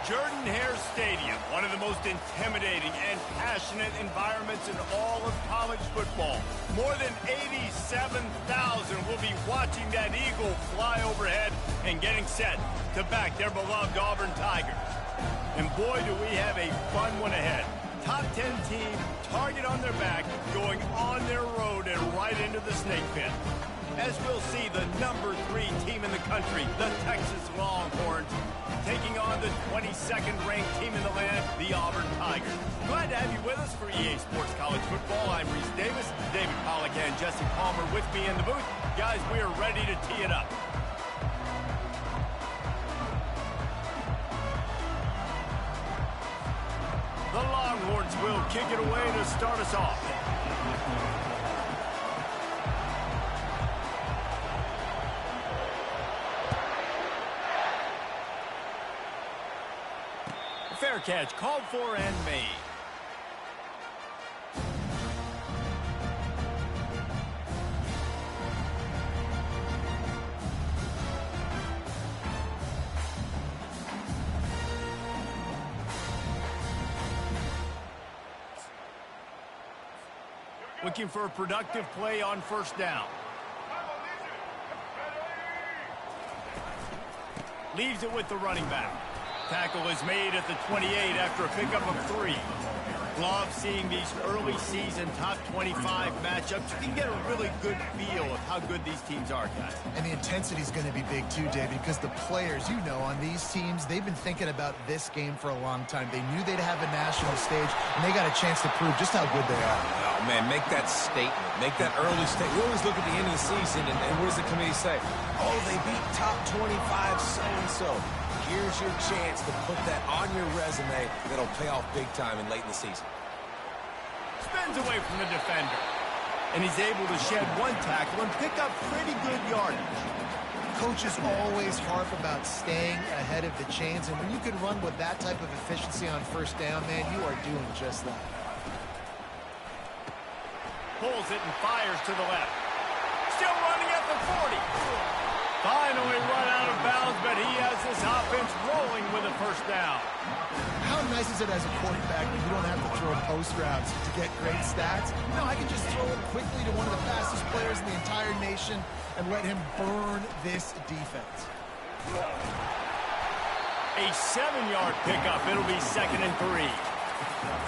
Jordan-Hare Stadium, one of the most intimidating and passionate environments in all of college football. More than 87,000 will be watching that eagle fly overhead and getting set to back their beloved Auburn Tigers. And boy, do we have a fun one ahead. Top 10 team, target on their back, going on their road and right into the snake pit. As we'll see the number 3 team in the country, the Texas Longhorns, taking on the 22nd ranked team in the land, the Auburn Tigers. Glad to have you with us for EA Sports College Football. I'm Reese Davis, David Pollack and Jesse Palmer with me in the booth. Guys, we are ready to tee it up. The Longhorns will kick it away to start us off. Fair catch, called for and made. Looking for a productive play on first down. Leaves it with the running back. Tackle is made at the 28 after a pickup of 3. Love seeing these early season top 25 matchups. You can get a really good feel of how good these teams are, guys. And the intensity is going to be big too, David, because the players, you know, on these teams, they've been thinking about this game for a long time. They knew they'd have a national stage, and they got a chance to prove just how good they are. Oh, man, make that statement. Make that early statement. We always look at the end of the season, and what does the committee say? Oh, they beat top 25 so-and-so. Here's your chance to put that on your resume that'll pay off big time and late in the season. Spins away from the defender. And he's able to shed one tackle and pick up pretty good yardage. Coaches always harp about staying ahead of the chains, and when you can run with that type of efficiency on first down, man, you are doing just that. Pulls it and fires to the left. Still running at the 40. Finally run out of bounds, but he has this offense rolling with a first down. How nice is it as a quarterback when you don't have to throw post routes to get great stats? No, I can just throw it quickly to one of the fastest players in the entire nation and let him burn this defense. A 7-yard pickup. It'll be 2nd and 3.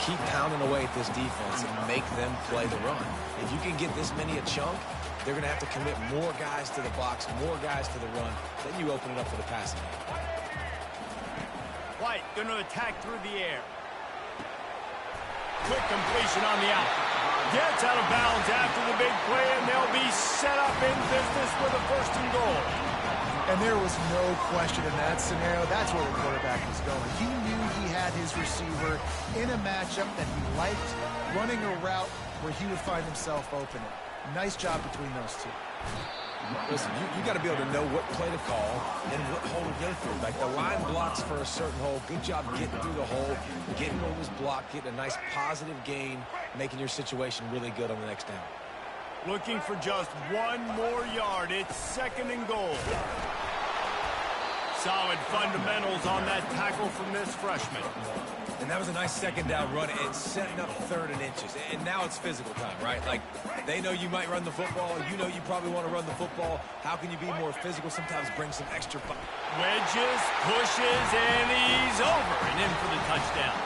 Keep pounding away at this defense and make them play the run. If you can get this many a chunk, they're going to have to commit more guys to the box, more guys to the run. Then you open it up for the passing game. White going to attack through the air. Quick completion on the out. Gets out of bounds after the big play, and they'll be set up in business with a 1st and goal. And there was no question in that scenario. That's where the quarterback was going. He knew he had his receiver in a matchup that he liked, running a route where he would find himself opening. Nice job between those two. Listen, you got to be able to know what play to call and what hole to go through. Like the line blocks for a certain hole. Good job getting through the hole, getting what was blocked, getting a nice positive gain, making your situation really good on the next down. Looking for just 1 more yard. It's 2nd and goal. Solid fundamentals on that tackle from this freshman. And that was a nice 2nd down run. It's setting up 3rd and inches. And now it's physical time, right? Like, they know you might run the football. You know you probably want to run the football. How can you be more physical? Sometimes bring some extra... Wedges, pushes, and he's over and in for the touchdown.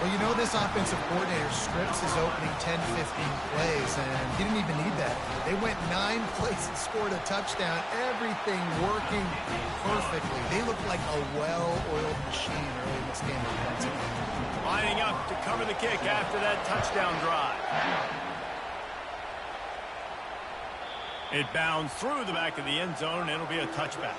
Well, you know this offensive coordinator scripts his opening 10, 15 plays, and he didn't even need that. They went 9 plays and scored a touchdown. Everything working perfectly. They look like a well-oiled machine early in this game defensively. Lining up to cover the kick after that touchdown drive. It bounds through the back of the end zone, and it'll be a touchback.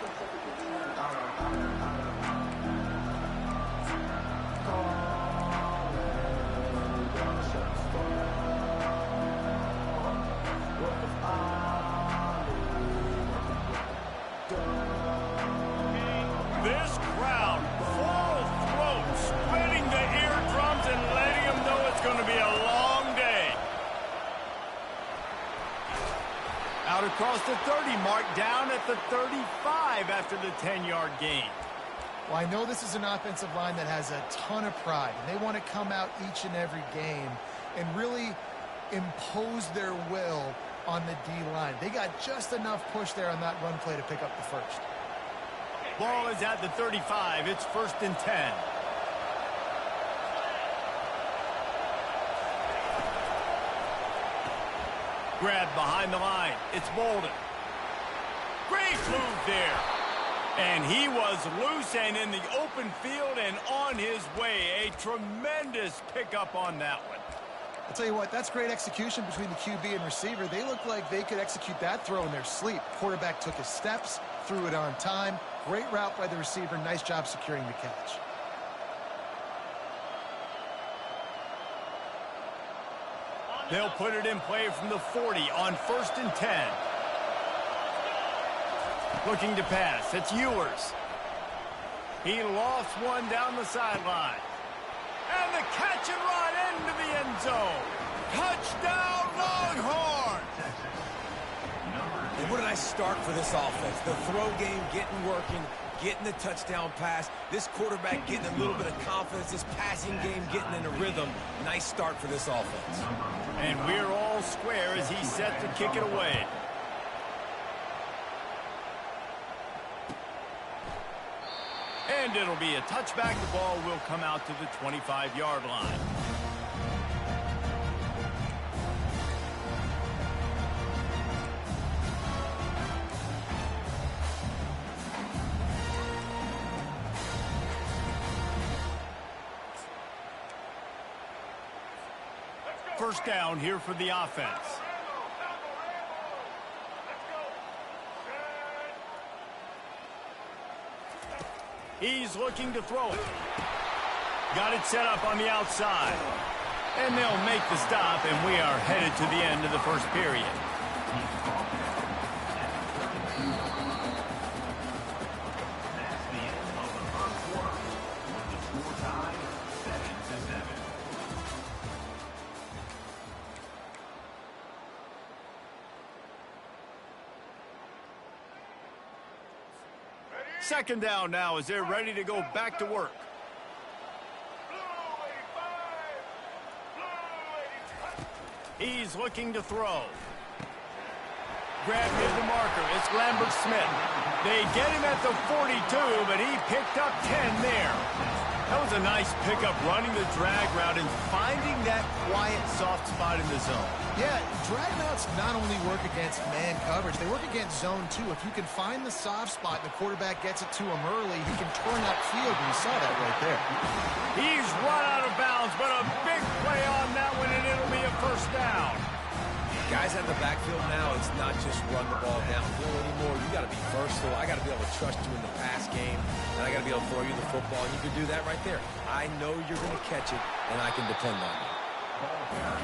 This crowd, full throat, spreading the eardrums and letting them know it's going to be a long day. Out across the 30, mark down at the 35 after the 10-yard gain. Well, I know this is an offensive line that has a ton of pride, and they want to come out each and every game and really impose their will on the D-line. They got just enough push there on that run play to pick up the first. Ball is at the 35. It's 1st and 10. Grab behind the line. It's Bolden. Great move there. And he was loose and in the open field and on his way. A tremendous pickup on that one. I'll tell you what, that's great execution between the QB and receiver. They looked like they could execute that throw in their sleep. Quarterback took his steps, threw it on time. Great route by the receiver. Nice job securing the catch. They'll put it in play from the 40 on 1st and 10. Looking to pass. It's Ewers. He lost one down the sideline. And the catch and run into the end zone. Touchdown, Longhorns! And what a nice start for this offense. The throw game getting working, getting the touchdown pass. This quarterback getting a little bit of confidence. This passing game getting in a rhythm. Nice start for this offense. And we're all square as he's set to kick it away. And it'll be a touchback. The ball will come out to the 25-yard line. First down here for the offense. He's looking to throw it. Got it set up on the outside. And they'll make the stop, and we are headed to the end of the first period. Second down now as they're ready to go back to work. He's looking to throw. Grabbed near the marker. It's Lambert Smith. They get him at the 42, but he picked up 10 there. That was a nice pickup, running the drag route and finding that quiet, soft spot in the zone. Yeah, drag routes not only work against man coverage, they work against zone too. If you can find the soft spot and the quarterback gets it to him early, he can turn that field, and you saw that right there. He's run out of bounds, but a big play on that one, and it'll be a first down. Guys out in the backfield now, it's not just run the ball downhill anymore. You got to be versatile. I got to be able to trust you in the pass game, and I got to be able to throw you the football, and you can do that right there. I know you're going to catch it, and I can depend on you.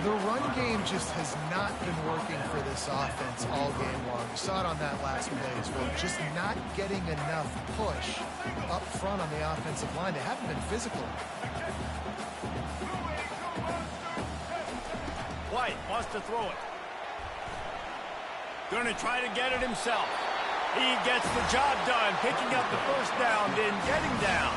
The run game just has not been working for this offense all game long. We saw it on that last play as well. Just not getting enough push up front on the offensive line. They haven't been physical. White wants to throw it. Going to try to get it himself. He gets the job done, picking up the first down, then getting down.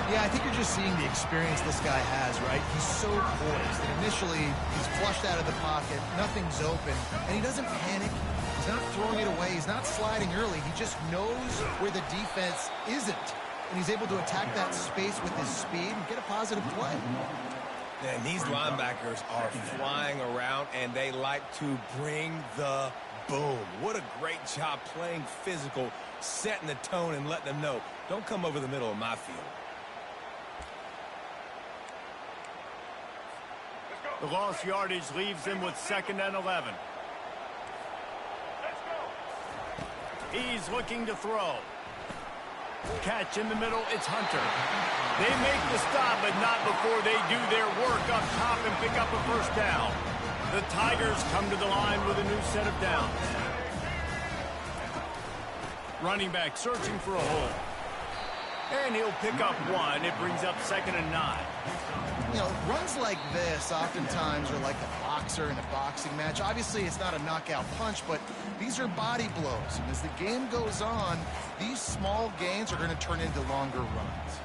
Yeah, I think you're just seeing the experience this guy has, right? He's so poised. And initially, he's flushed out of the pocket. Nothing's open. And he doesn't panic. He's not throwing it away. He's not sliding early. He just knows where the defense isn't. And he's able to attack that space with his speed and get a positive play. And these linebackers are flying around, and they like to bring the boom. What a great job playing physical, setting the tone, and letting them know, don't come over the middle of my field. The lost yardage leaves them with 2nd and 11. He's looking to throw. Catch in the middle, it's Hunter. They make the stop, but not before they do their work up top and pick up a first down. The Tigers come to the line with a new set of downs. Running back searching for a hole. And he'll pick up one. It brings up 2nd and 9. You know, runs like this oftentimes are like a boxer in a boxing match. Obviously, it's not a knockout punch, but these are body blows. And as the game goes on, these small gains are going to turn into longer runs.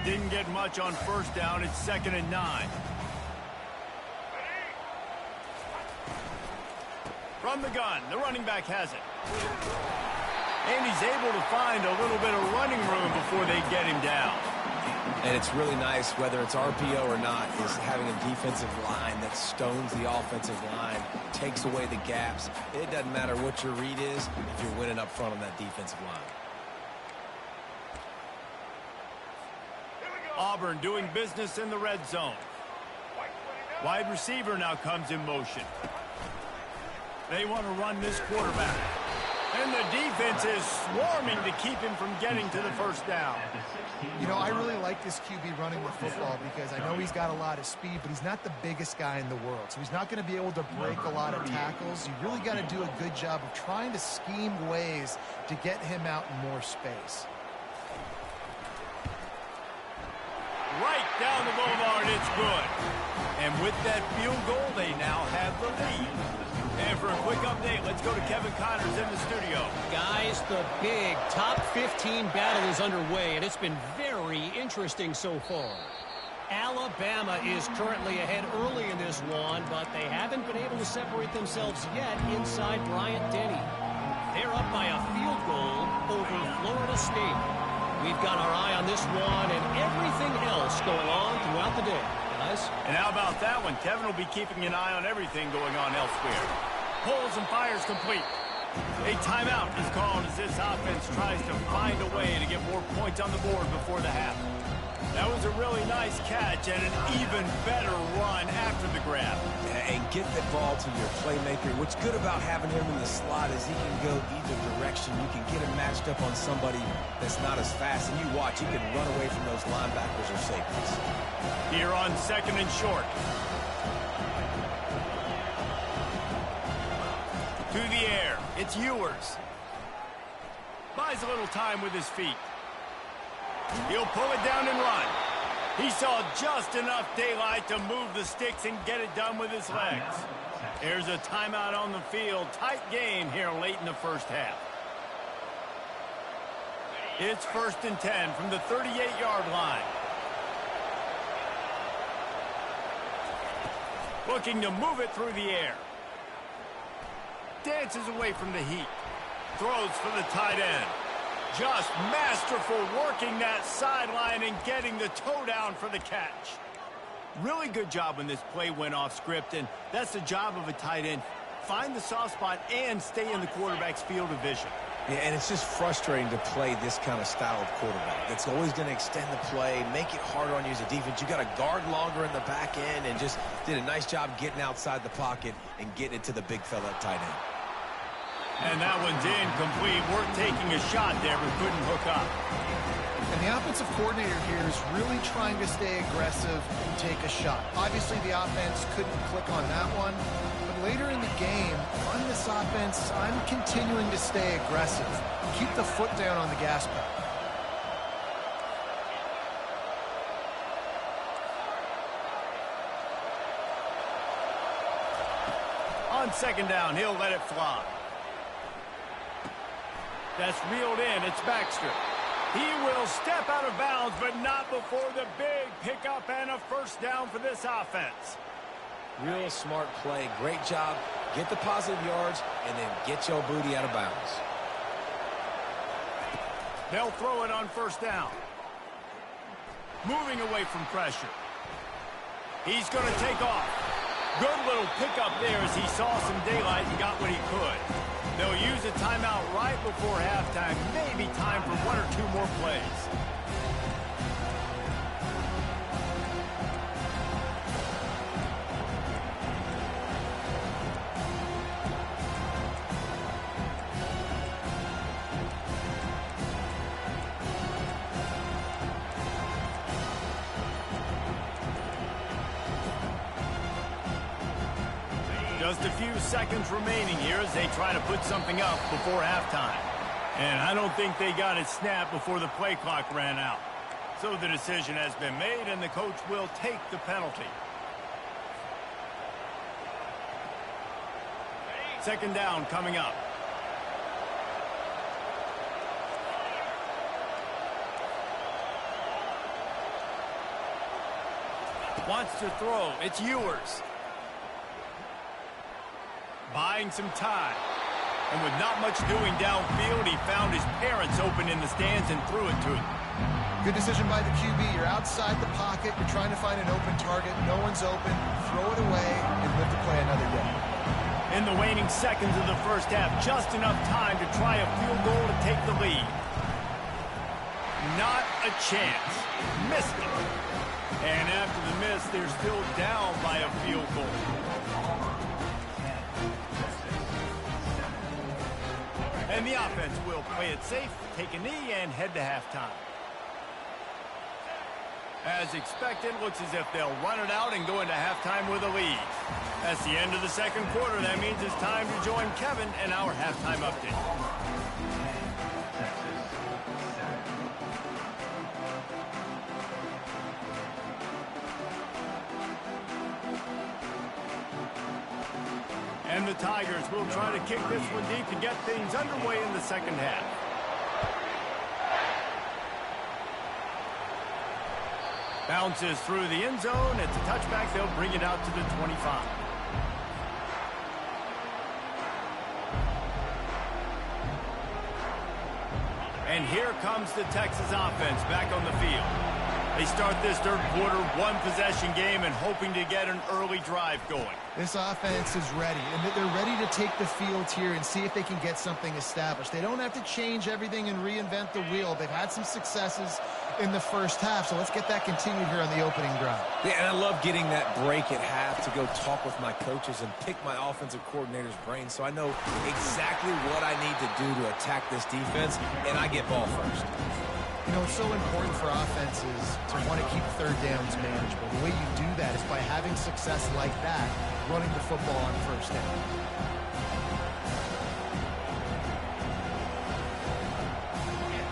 Didn't get much on first down. It's 2nd and 9. From the gun, the running back has it. And he's able to find a little bit of running room before they get him down. And it's really nice, whether it's RPO or not, is having a defensive line that stones the offensive line, takes away the gaps. It doesn't matter what your read is if you're winning up front on that defensive line. Auburn doing business in the red zone. Wide receiver now comes in motion. They want to run this quarterback. And the defense is swarming to keep him from getting to the first down. You know, I really like this QB running the football because I know he's got a lot of speed, but he's not the biggest guy in the world. So he's not going to be able to break a lot of tackles. You really got to do a good job of trying to scheme ways to get him out in more space. Right down the boulevard, it's good. And with that field goal, they now have the lead. And for a quick update, let's go to Kevin Connors in the studio. Guys, the big top 15 battle is underway, and it's been very interesting so far. Alabama is currently ahead early in this one, but they haven't been able to separate themselves yet inside Bryant-Denny. They're up by a field goal over Florida State. We've got our eye on this one and everything else going on throughout the day. Guys. And how about that one? Kevin will be keeping an eye on everything going on elsewhere. Pulls and fires complete. A timeout is called as this offense tries to find a way to get more points on the board before the half. That was a really nice catch and an even better run after the grab. And get the ball to your playmaker. What's good about having him in the slot is he can go either direction. You can get him matched up on somebody that's not as fast. And you watch, he can run away from those linebackers or safeties. Here on 2nd and short. To the air. It's Ewers. Buys a little time with his feet. He'll pull it down and run. He saw just enough daylight to move the sticks and get it done with his legs. There's a timeout on the field. Tight game here late in the first half. It's 1st and 10 from the 38-yard line. Looking to move it through the air. Dances away from the heat. Throws for the tight end. Just masterful working that sideline and getting the toe down for the catch. Really good job when this play went off script, and that's the job of a tight end. Find the soft spot and stay in the quarterback's field of vision. Yeah, and it's just frustrating to play this kind of style of quarterback. It's always going to extend the play, make it harder on you as a defense. You got to guard longer in the back end and just did a nice job getting outside the pocket and getting it to the big fella at tight end. And that one's incomplete. Worth taking a shot there, but couldn't hook up. And the offensive coordinator here is really trying to stay aggressive and take a shot. Obviously, the offense couldn't click on that one. But later in the game, on this offense, I'm continuing to stay aggressive. Keep the foot down on the gas pedal. On 2nd down, he'll let it fly. That's reeled in. It's Baxter. He will step out of bounds, but not before the big pickup and a first down for this offense. Real smart play. Great job. Get the positive yards, and then get your booty out of bounds. They'll throw it on 1st down. Moving away from pressure. He's going to take off. Good little pickup there as he saw some daylight and got what he could. They'll use a timeout right before halftime. Maybe time for 1 or 2 more plays. Just a few seconds remaining here as they try to put something up before halftime. And I don't think they got it snapped before the play clock ran out. So the decision has been made, and the coach will take the penalty. Second down coming up. Wants to throw. It's Ewers. Buying some time. And with not much doing downfield, he found his parents open in the stands and threw it to him. Good decision by the QB. You're outside the pocket. You're trying to find an open target. No one's open. Throw it away and live to play another day. In the waning seconds of the first half, just enough time to try a field goal to take the lead. Not a chance. Missed it. And after the miss, they're still down by a field goal. And the offense will play it safe, take a knee, and head to halftime. As expected, looks as if they'll run it out and go into halftime with a lead. That's the end of the second quarter. That means it's time to join Kevin and our halftime update. And the Tigers will try to kick this one deep to get things underway in the second half. Bounces through the end zone. It's a touchback. They'll bring it out to the 25. And here comes the Texas offense back on the field. They start this third quarter, one-possession game, and hoping to get an early drive going. This offense is ready, and they're ready to take the field here and see if they can get something established. They don't have to change everything and reinvent the wheel. They've had some successes in the first half, so let's get that continued here on the opening drive. Yeah, and I love getting that break at half to go talk with my coaches and pick my offensive coordinator's brain so I know exactly what I need to do to attack this defense, and I get ball first. You know, it's so important for offenses to want to keep third downs manageable. The way you do that is by having success like that, running the football on first down.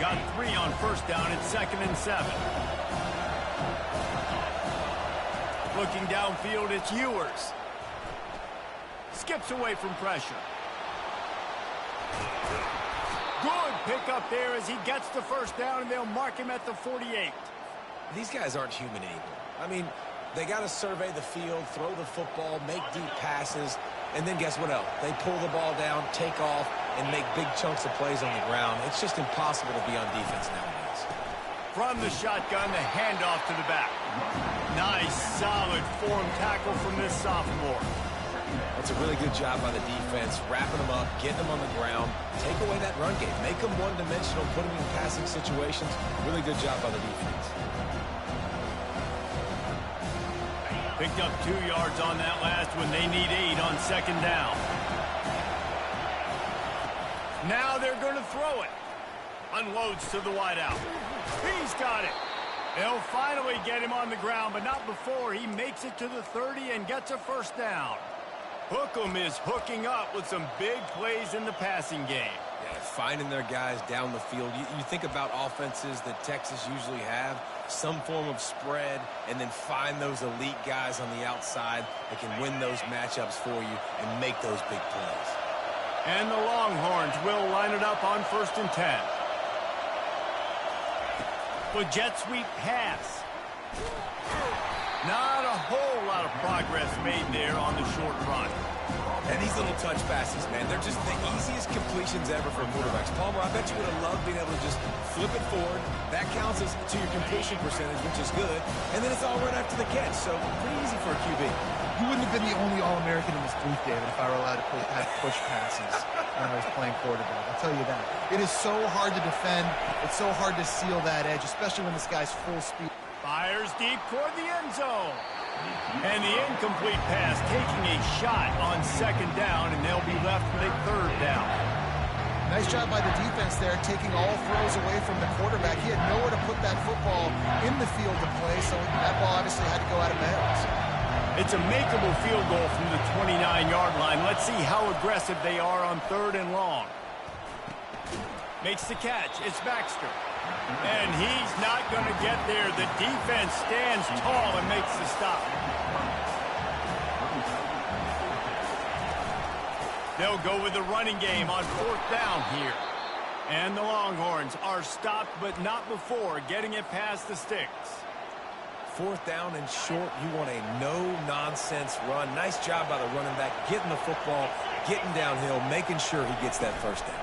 Got 3 on first down. It's 2nd and 7. Looking downfield, it's Ewers. Skips away from pressure. Good pick up there as he gets the first down, and they'll mark him at the 48. These guys aren't human anymore. I mean, they got to survey the field, throw the football, make deep passes, and then guess what else? They pull the ball down, take off, and make big chunks of plays on the ground. It's just impossible to be on defense nowadays. From the shotgun, the handoff to the back. Nice, solid form tackle from this sophomore. That's a really good job by the defense, wrapping them up, getting them on the ground, take away that run game, make them one-dimensional, put them in passing situations. Really good job by the defense. Picked up 2 yards on that last one. They need 8 on second down. Now they're going to throw it. Unloads to the wideout. He's got it. They'll finally get him on the ground, but not before he makes it to the 30 and gets a first down. Hookem is hooking up with some big plays in the passing game. Yeah, finding their guys down the field. You think about offenses that Texas usually have, some form of spread, and then find those elite guys on the outside that can win those matchups for you and make those big plays. And the Longhorns will line it up on 1st and 10. With jet sweep pass. Not a whole lot of progress made there on the short run. And these little touch passes, man, they're just the easiest completions ever for quarterbacks. Palmer, I bet you would have loved being able to just flip it forward. That counts as to your completion percentage, which is good. And then it's all right after the catch, so pretty easy for a QB. You wouldn't have been the only All-American in this booth, David, if I were allowed to have push passes when I was playing quarterback. I'll tell you that. It is so hard to defend. It's so hard to seal that edge, especially when this guy's full speed. Fires deep toward the end zone. And the incomplete pass taking a shot on second down, and they'll be left with a third down. Nice job by the defense there, taking all throws away from the quarterback. He had nowhere to put that football in the field to play, so that ball obviously had to go out of bounds. It's a makeable field goal from the 29-yard line. Let's see how aggressive they are on 3rd and long. Makes the catch. It's Baxter. And he's not going to get there. The defense stands tall and makes the stop. They'll go with the running game on 4th down here. And the Longhorns are stopped, but not before getting it past the sticks. 4th down and short, you want a no-nonsense run. Nice job by the running back, getting the football, getting downhill, making sure he gets that 1st down.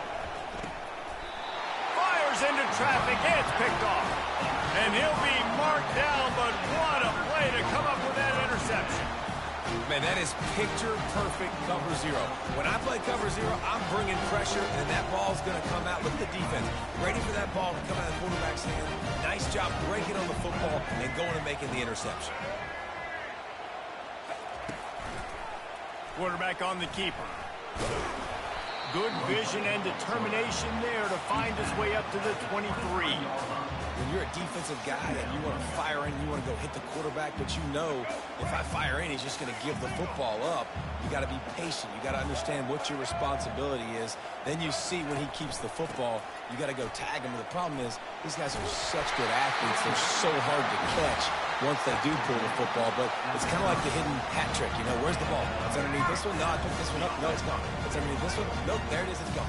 Fires into traffic, it's picked off. And he'll be marked down, but what a play to come up with that interception. Man, that is picture-perfect cover zero. When I play cover zero, I'm bringing pressure, and that ball's going to come out. Look at the defense. Ready for that ball to come out of the quarterback's hand. Nice job breaking on the football and going and making the interception. Quarterback on the keeper. Good vision and determination there to find his way up to the 23. When you're a defensive guy and you want to fire in, you want to go hit the quarterback, but you know if I fire in, he's just going to give the football up. You got to be patient. You got to understand what your responsibility is. Then you see when he keeps the football, you got to go tag him. The problem is these guys are such good athletes. They're so hard to catch once they do pull the football, but it's kind of like the hidden hat trick. You know, where's the ball? It's underneath this one. No, I picked this one up. No, it's gone. It's underneath this one. Nope, there it is. It's gone.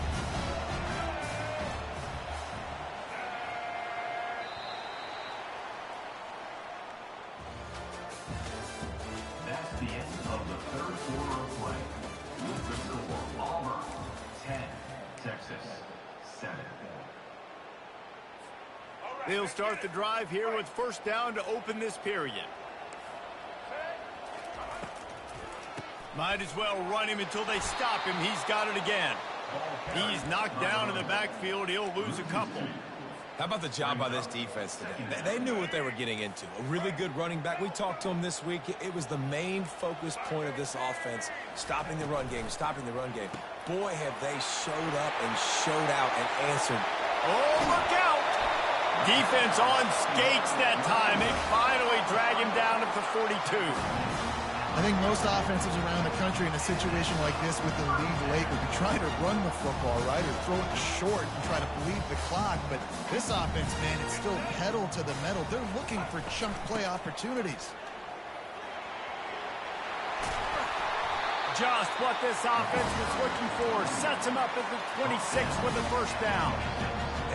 That's the end of the 3rd quarter of play. With the score, Auburn 10, Texas 7. They'll start the drive here with 1st down to open this period. Might as well run him until they stop him. He's got it again. He's knocked down in the backfield. He'll lose a couple. How about the job by this defense today? They knew what they were getting into. A really good running back. We talked to him this week. It was the main focus point of this offense, stopping the run game, stopping the run game. Boy, have they showed up and showed out and answered. Oh, look out! Defense on skates that time. They finally drag him down at the 42. I think most offenses around the country in a situation like this with the lead late would be trying to run the football, right, or throw it short and try to bleed the clock. But this offense, man, it's still pedal to the metal. They're looking for chunk play opportunities. Just what this offense was looking for. Sets him up at the 26 with the 1st down.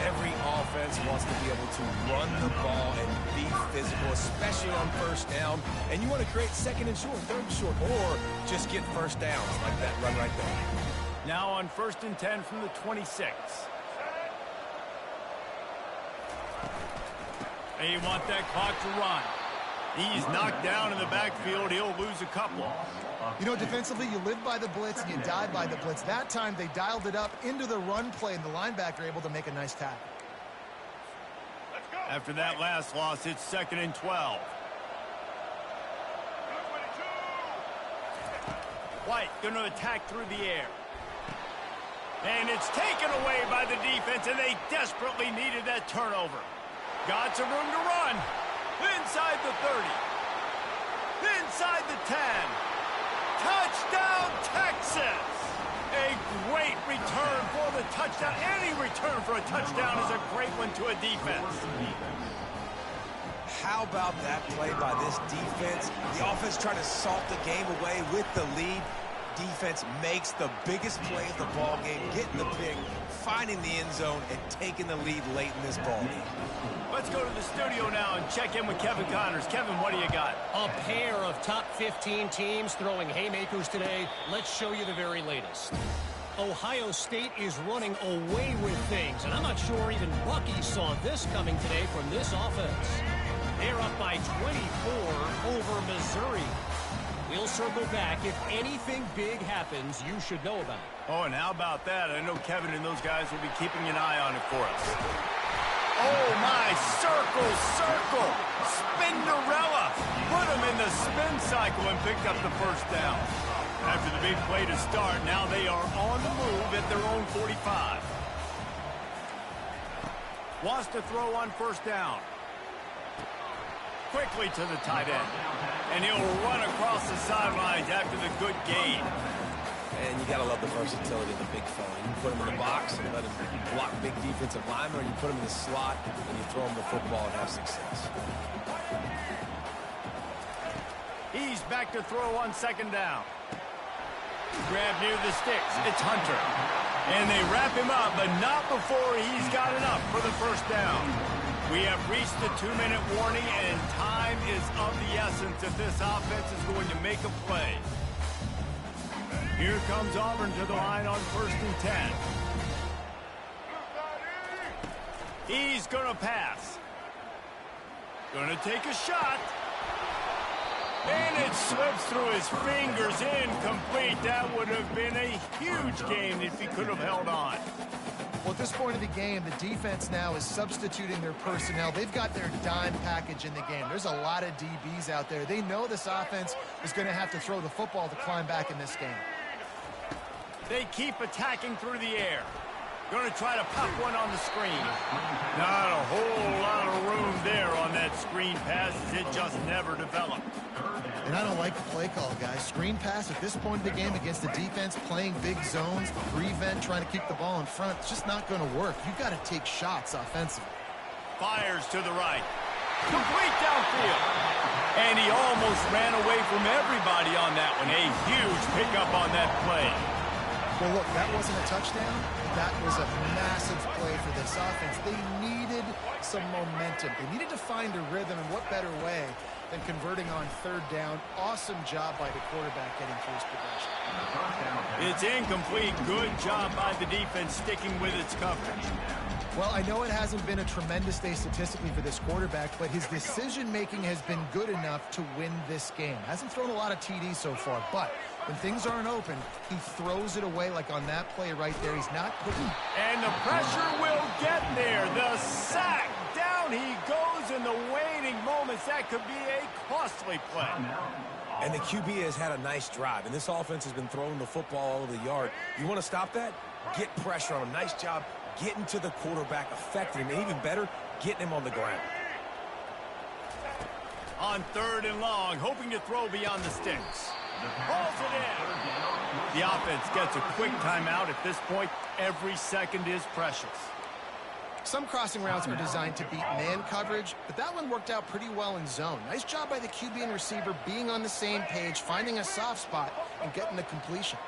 Every offense wants to be able to run the ball and be physical, especially on 1st down. And you want to create 2nd and short, 3rd and short, or just get 1st downs like that run right there. Now on 1st and 10 from the 26. They want that clock to run. He's knocked down in the backfield. He'll lose a couple. You know, defensively, you live by the blitz and you die by the blitz. That time, they dialed it up into the run play, and the linebacker able to make a nice tackle. After that last loss, it's 2nd and 12. White going to attack through the air. And it's taken away by the defense, and they desperately needed that turnover. Got some room to run. Inside the 30. Inside the 10. Touchdown, Texas! A great return for the touchdown. Any return for a touchdown is a great one to a defense. How about that play by this defense? The offense trying to salt the game away with the lead. Defense makes the biggest play of the ball game, getting the pick, finding the end zone, and taking the lead late in this ball game. Let's go to the studio now and check in with Kevin Connors. Kevin, what do you got? A pair of top 15 teams throwing haymakers today. Let's show you the very latest. Ohio State is running away with things, and I'm not sure even Bucky saw this coming today from this offense. They're up by 24 over Missouri. We'll circle back. If anything big happens, you should know about it. Oh, and how about that? I know Kevin and those guys will be keeping an eye on it for us. Oh, my. Circle, circle. Spinderella. Put him in the spin cycle and picked up the 1st down. After the big play to start, now they are on the move at their own 45. Wants to throw on 1st down. Quickly to the tight end. And he'll run across the sidelines after the good gain. And you got to love the versatility of the big fella. You can put him in the box and let him block big defensive linemen, or you put him in the slot and you throw him the football and have success. He's back to throw on second down. Grab near the sticks. It's Hunter. And they wrap him up, but not before he's got enough for the first down. We have reached the 2-minute warning, and time is of the essence if this offense is going to make a play. Here comes Auburn to the line on 1st and 10. He's going to pass. Going to take a shot. And it slips through his fingers, incomplete. That would have been a huge gain if he could have held on. Well, at this point of the game, the defense now is substituting their personnel. They've got their dime package in the game. There's a lot of DBs out there. They know this offense is going to have to throw the football to climb back in this game. They keep attacking through the air. Going to try to pop one on the screen. Not a whole lot of room there on that screen pass, as it just never developed. And I don't like the play call, guys. Screen pass at this point of the game against the defense, playing big zones, prevent, trying to keep the ball in front. It's just not going to work. You've got to take shots offensively. Fires to the right. Complete downfield. And he almost ran away from everybody on that one. A huge pickup on that play. Well, look, that wasn't a touchdown. That was a massive play for this offense. They needed some momentum. They needed to find a rhythm, and what better way than converting on 3rd down. Awesome job by the quarterback getting through his progression. It's incomplete. Good job by the defense sticking with its coverage. Well, I know it hasn't been a tremendous day statistically for this quarterback, but his decision-making has been good enough to win this game. Hasn't thrown a lot of TDs so far, but when things aren't open, he throws it away like on that play right there. He's not putting... And the pressure will get there. The sack. Down he goes in the waning moments. That could be a costly play. And the QB has had a nice drive, and this offense has been throwing the football all over the yard. You want to stop that? Get pressure on him. Nice job getting to the quarterback, affecting him, and even better, getting him on the ground. On 3rd and long, hoping to throw beyond the sticks. Hauls it in. The offense gets a quick timeout. At this point, every second is precious. Some crossing routes are designed to beat man coverage, but that one worked out pretty well in zone. Nice job by the QB and receiver being on the same page, finding a soft spot, and getting the completion.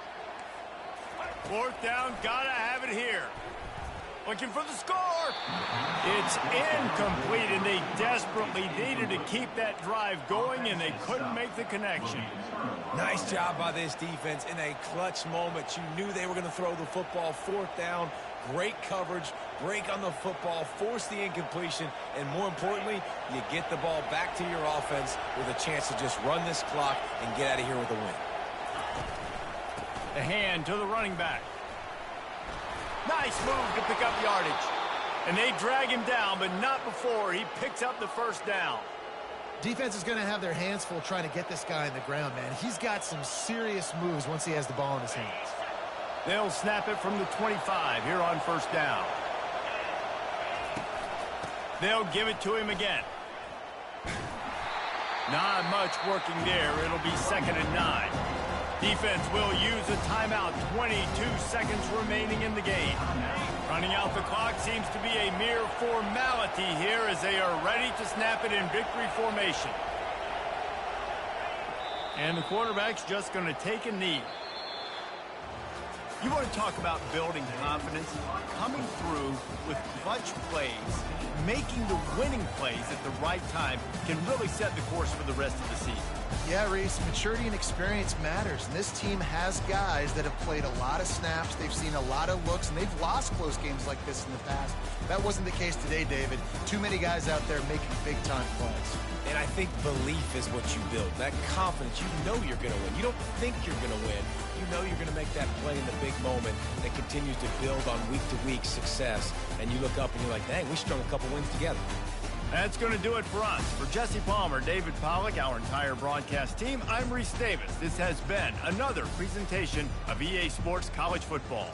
4th down, gotta have it here. Looking for the score. It's incomplete, and they desperately needed to keep that drive going, and they couldn't make the connection. Nice job by this defense in a clutch moment. You knew they were going to throw the football. 4th down, great coverage, break on the football, force the incompletion, and more importantly, you get the ball back to your offense with a chance to just run this clock and get out of here with a win. The hand to the running back. Nice move to pick up yardage. And they drag him down, but not before he picks up the 1st down. Defense is going to have their hands full trying to get this guy on the ground, man. He's got some serious moves once he has the ball in his hands. They'll snap it from the 25 here on 1st down. They'll give it to him again. Not much working there. It'll be 2nd and 9. Defense will use a timeout. 22 seconds remaining in the game. Running out the clock seems to be a mere formality here as they are ready to snap it in victory formation. And the quarterback's just going to take a knee. You want to talk about building confidence? Coming through with clutch plays, making the winning plays at the right time can really set the course for the rest of the season. Yeah, Reese, maturity and experience matters, and this team has guys that have played a lot of snaps, they've seen a lot of looks, and they've lost close games like this in the past. That wasn't the case today, David. Too many guys out there making big-time plays. And I think belief is what you build. That confidence, you know you're going to win. You don't think you're going to win. You know you're going to make that play in the big moment that continues to build on week-to-week success. And you look up and you're like, dang, we strung a couple wins together. That's going to do it for us. For Jesse Palmer, David Pollack, our entire broadcast team, I'm Reese Davis. This has been another presentation of EA Sports College Football.